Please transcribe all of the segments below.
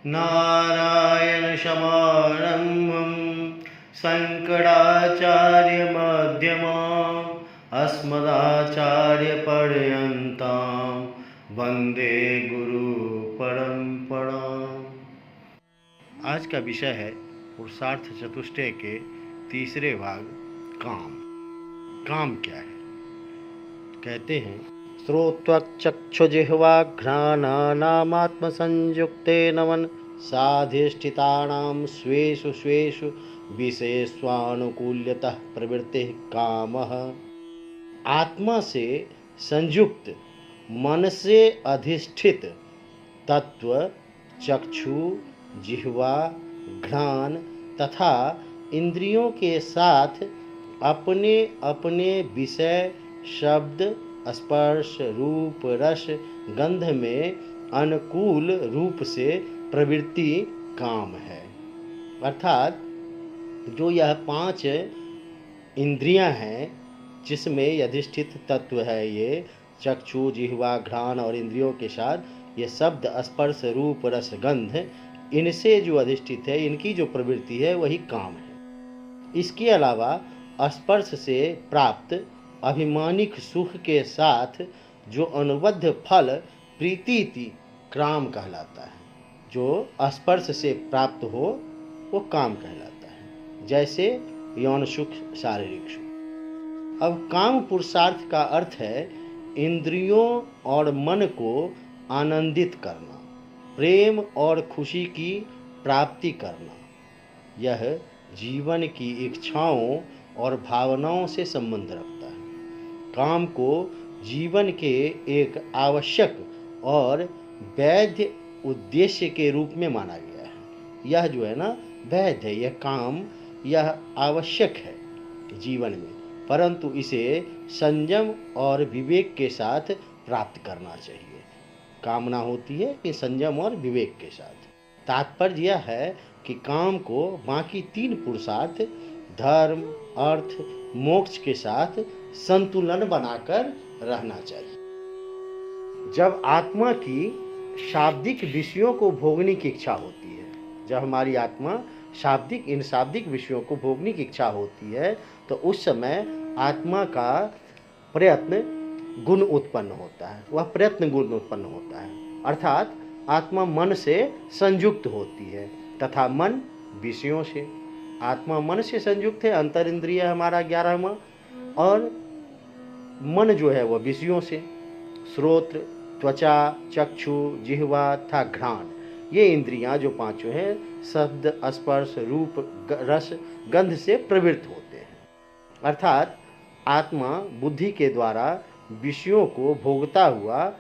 नारायणसमारम्भं शङ्कराचार्यमध्यमाम् अस्मदाचार्यपर्यन्तां वन्दे गुरुपरम्पराम्। आज का विषय है पुरुषार्थ चतुष्टय के तीसरे भाग काम। काम क्या है? कहते हैं श्रोत्वचक्षुजिह्वाघ्राणानामात्मसंयुक्तेन मनसाधिष्ठितानां स्वेषु स्वेषु विषयेष्वानुकूल्यतः प्रवृत्तिः कामः। आत्मा से संयुक्त, मन से अधिष्ठित तत्व चक्षु, जिह्वा, घ्राण तथा इंद्रियों के साथ अपने अपने विषय, शब्द, स्पर्श, रूप, रस, गंध में अनुकूल रूप से प्रवृत्ति काम है। अर्थात जो यह 5 इंद्रियां हैं जिसमें अधिष्ठित तत्व है, ये चक्षु, जिह्वा, घ्राण और इंद्रियों के साथ ये शब्द, स्पर्श, रूप, रस, गंध, इनसे जो अधिष्ठित है, इनकी जो प्रवृत्ति है वही काम है। इसके अलावा स्पर्श से प्राप्त अभिमानिक सुख के साथ जो अनुबद्ध फल प्रीति काम कहलाता है। जो स्पर्श से प्राप्त हो वो काम कहलाता है, जैसे यौन सुख, शारीरिक सुख। अब काम पुरुषार्थ का अर्थ है इंद्रियों और मन को आनंदित करना, प्रेम और खुशी की प्राप्ति करना। यह जीवन की इच्छाओं और भावनाओं से संबंध रखता है। काम को जीवन के एक आवश्यक और वैध उद्देश्य के रूप में माना गया है। यह जो है ना वैध है, यह काम, यह आवश्यक है जीवन में, परंतु इसे संयम और विवेक के साथ प्राप्त करना चाहिए। कामना होती है कि संयम और विवेक के साथ। तात्पर्य यह है कि काम को बाकी 3 पुरुषार्थ धर्म, अर्थ, मोक्ष के साथ संतुलन बनाकर रहना चाहिए। जब आत्मा की शाब्दिक विषयों को भोगने की इच्छा होती है, जब हमारी आत्मा इन शाब्दिक विषयों को भोगने की इच्छा होती है, तो उस समय आत्मा का प्रयत्न गुण उत्पन्न होता है। वह प्रयत्न गुण उत्पन्न होता है, अर्थात आत्मा मन से संयुक्त होती है तथा मन विषयों से। आत्मा मन से संयुक्त है, अंतर इंद्रिय हमारा 11वां, और मन जो है वह विषयों से। श्रोत्र, त्वचा, चक्षु, जिह्वा तथा घ्राण, ये इंद्रियां जो 5 हैं, शब्द, स्पर्श, रूप, रस, गंध से प्रवृत्त होते हैं। अर्थात आत्मा बुद्धि के द्वारा विषयों को भोगता हुआ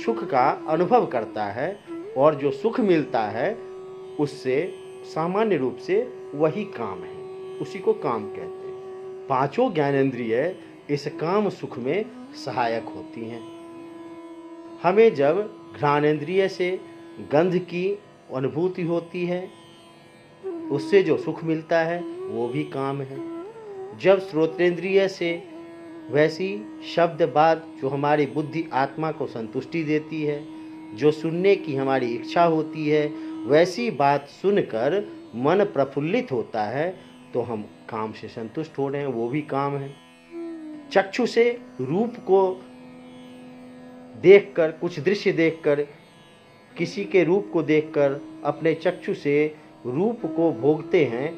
सुख का अनुभव करता है, और जो सुख मिलता है उससे सामान्य रूप से वही काम है, उसी को काम कहते हैं। 5 ज्ञानेंद्रिय इस काम सुख में सहायक होती हैं। हमें जब घ्राणेंद्रिय से गंध की अनुभूति होती है, उससे जो सुख मिलता है वो भी काम है। जब श्रोत्रेंद्रिय से वैसी शब्द बात जो हमारी बुद्धि आत्मा को संतुष्टि देती है, जो सुनने की हमारी इच्छा होती है, वैसी बात सुनकर मन प्रफुल्लित होता है, तो हम काम से संतुष्ट हो रहे हैं, वो भी काम है। चक्षु से रूप को देखकर, कुछ दृश्य देखकर, किसी के रूप को देखकर अपने चक्षु से रूप को भोगते हैं,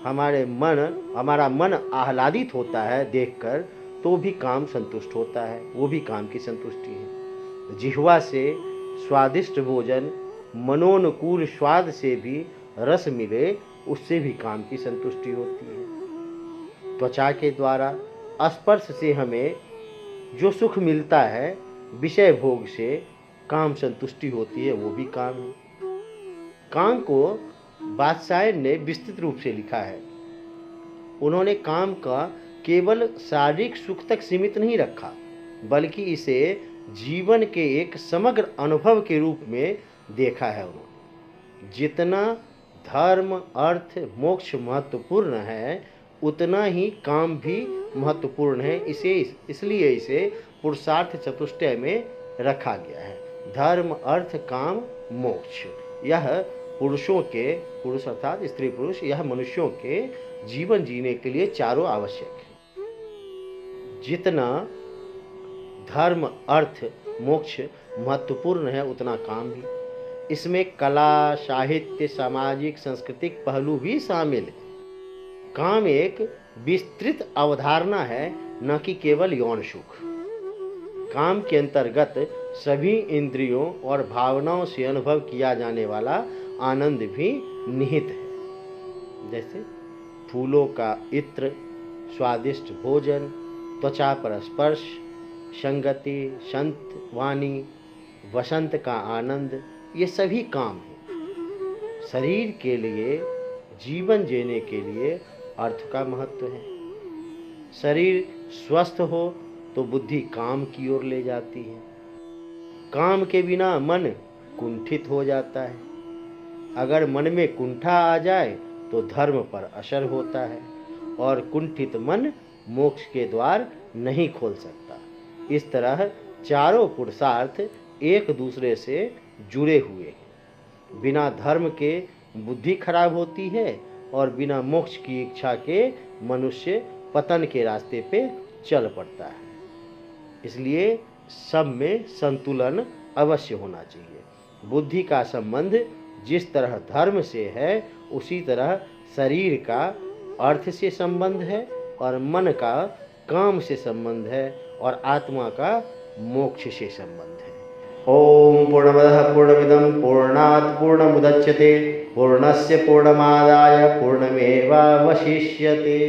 हमारा मन आह्लादित होता है देखकर, तो भी काम संतुष्ट होता है, वो भी काम की संतुष्टि है। जिह्वा से स्वादिष्ट भोजन, मनोनुकूल स्वाद से भी रस मिले, उससे भी काम की संतुष्टि होती है। त्वचा के द्वारा स्पर्श से हमें जो सुख मिलता है, विषय भोग से काम संतुष्टि होती है, वो भी काम है। काम को बादशाह ने विस्तृत रूप से लिखा है। उन्होंने काम का केवल शारीरिक सुख तक सीमित नहीं रखा, बल्कि इसे जीवन के एक समग्र अनुभव के रूप में देखा है उन्होंने। जितना धर्म, अर्थ, मोक्ष महत्वपूर्ण है, उतना ही काम भी महत्वपूर्ण है। इसलिए इसे पुरुषार्थ चतुष्टय में रखा गया है। धर्म, अर्थ, काम, मोक्ष, यह पुरुष अर्थात स्त्री पुरुष, यह मनुष्यों के जीवन जीने के लिए चारों आवश्यक है। जितना धर्म अर्थ मोक्ष महत्वपूर्ण है, उतना काम भी। इसमें कला, साहित्य, सामाजिक, सांस्कृतिक पहलू भी शामिल है। काम एक विस्तृत अवधारणा है, न कि केवल यौन सुख। काम के अंतर्गत सभी इंद्रियों और भावनाओं से अनुभव किया जाने वाला आनंद भी निहित है, जैसे फूलों का इत्र, स्वादिष्ट भोजन, त्वचा पर स्पर्श, संगति, संत वाणी, वसंत का आनंद, ये सभी काम हैं। शरीर के लिए, जीवन जीने के लिए अर्थ का महत्व है। शरीर स्वस्थ हो तो बुद्धि काम की ओर ले जाती है। काम के बिना मन कुंठित हो जाता है। अगर मन में कुंठा आ जाए तो धर्म पर असर होता है और कुंठित मन मोक्ष के द्वार नहीं खोल सकता। इस तरह चारों पुरुषार्थ एक दूसरे से जुड़े हुए हैं। बिना धर्म के बुद्धि खराब होती है और बिना मोक्ष की इच्छा के मनुष्य पतन के रास्ते पे चल पड़ता है। इसलिए सब में संतुलन अवश्य होना चाहिए। बुद्धि का संबंध जिस तरह धर्म से है, उसी तरह शरीर का अर्थ से संबंध है और मन का काम से संबंध है और आत्मा का मोक्ष से संबंध है। ओम पूर्णमदः पूर्णमिदं पूर्णात् पूर्णमुदच्यते पूर्णस्य पूर्णमादाय पूर्णमेवावशिष्यते।